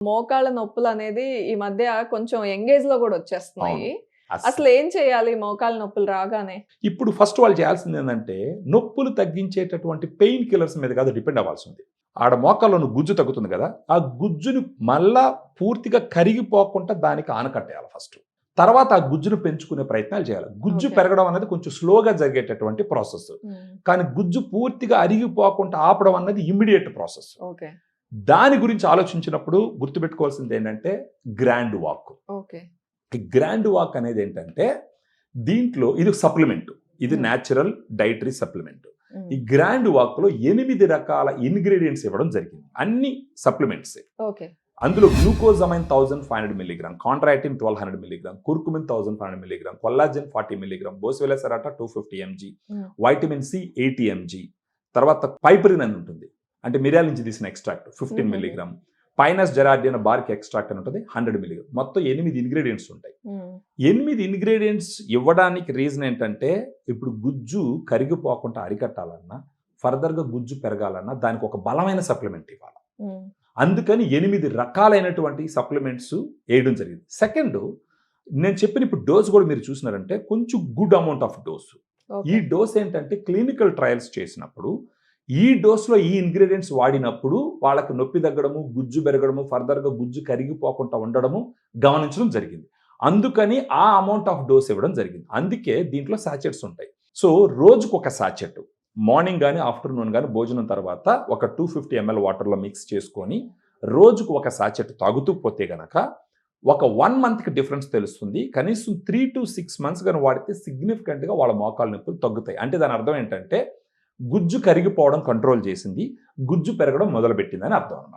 మోకాళ్ళ నొప్పులనేది ఈ మధ్య కొంచెం యంగ్ ఏజ్‌లో గూడా వచ్చేస్తున్నాయి. అవును. అసలేం చేయాలి మోకాళ్ళ నొప్పులు రాగానే? ఇప్పుడు ఫస్ట్ వాళ్ళు చేయాల్సిందేందంటే, నొప్పులు తగ్గించేటటువంటి పెయిన్ కిల్లర్స్ మీద కాదు డిపెండ్ అవ్వాల్సింది. ఆడ మోకాల్లోని గుజ్జు తగ్గుతుంది గదా! ఆ గుజ్జుని మళ్ళా పూర్తిగా కరిగిపోకుండా దానికి ఆనకట్టేయాలి ఫస్ట్. తర్వాత ఆ గుజ్జును పెంచుకునే ప్రయత్నాలు చేయాలి. గుజ్జు ఓకే. పెరగడం అనేది కొంచెం స్లోగా జరిగేటటువంటి ప్రాసెస్. హ్మ్. కానీ గుజ్జు పూర్తిగా అరిగిపోకుండా ఆపడం అన్నది ఇమ్మీడియేట్ ప్రాసెస్. ఓకే. దాని గురించి ఆలోచించినప్పుడు గుర్తుపెట్టుకోవాల్సిందేంటంటే గ్రాండ్ వాక్. ఓకే. ఈ గ్రాండ్ వాక్ అనేది ఏంటంటే దీంట్లో ఇది సప్లిమెంట్. ఇది హ్మ్. Natural dietary supplement. ఈ హ్మ్. గ్రాండ్ వాక్‌లో 8 రకాల ఇంగ్రీడియెంట్స్ ఇవ్వడం జరిగింది. అన్ని సప్లిమెంట్సే. ఓకే. అందులో గ్లూకోజమైన్ 1500 మిల్లీగ్రామ్, కాంట్రాక్టిన్ 1200 milligram, curcumin 1500 milligram, collagen 40 milligram, boswellia serrata 250 MG, హ్మ్. వైటమిన్ సి 80 ఎంజీ, తర్వాత పైపరిన్ అని ఉంటుంది. అంటే మిరియాల నుంచి తీసిన ఎక్స్ట్రాక్ట్ 15 హుహుహు. Milligram, pinus gerardiana bark extract అని ఉంటుంది 100 మిల్లీగ్రామ్. మొత్తం 8 ఇంగ్రీడియెంట్స్ ఉంటాయి. హ్మ్. 8 ఇంగ్రీడియెంట్స్ ఇవ్వడానికి రీజన్ ఏంటంటే, ఇప్పుడు గుజ్జు కరిగిపోకుండా అరికట్టాలన్నా, ఫర్దర్‌గా గుజ్జు పెరగాలన్నా దానికి ఒక బలమైన సప్లిమెంట్ ఇవ్వాలి. హ్మ్. అందుకని 8 రకాలైనటువంటి సప్లిమెంట్స్ ఏయడం జరిగింది. సెకండు, నేను చెప్పిన ఇప్పుడు డోస్ కూడా మీరు చూసినారంటే కొంచెం గుడ్ అమౌంట్ ఆఫ్ డోస్. ఈ ఓకే. డోస్ ఏంటంటే క్లినికల్ ట్రయల్స్ చేసినప్పుడు, ఈ డోస్‌లో ఈ ఇంగ్రీడియెంట్స్ వాడినప్పుడు వాళ్ళకి నొప్పి తగ్గడము, గుజ్జు పెరగడము, ఫర్దర్‌గా గుజ్జు కరిగిపోకుండా ఉండడము గమనించడం జరిగింది. అందుకని ఆ అమౌంట్ ఆఫ్ డోస్ ఇవ్వడం జరిగింది. అందుకే దీంట్లో సాచెట్స్ ఉంటాయి. సో, రోజుకొక సాచెట్. మార్నింగ్ గాని, ఆఫ్టర్‌నూన్ గాని భోజనం తర్వాత ఒక 250 ఎంఎల్ వాటర్‌లో మిక్స్ చేసుకొని, రోజుకు ఒక సాచెట్ తాగుతూ పోతే గనక, ఒక 1 మంత్‌కి డిఫరెన్స్ తెలుస్తుంది. కనీసం 3-6 మంత్స్ గాని వాడితే సిగ్నిఫికెంట్‌గా వాళ్ళ మోకాళ్ళ నొప్పులు తగ్గుతాయి. అంటే దాని అర్థం ఏంటంటే, గుజ్జు కరిగిపోవడం కంట్రోల్ చేసింది. గుజ్జు పెరగడం మొదలుపెట్టిందని అర్థం అన్నమాట.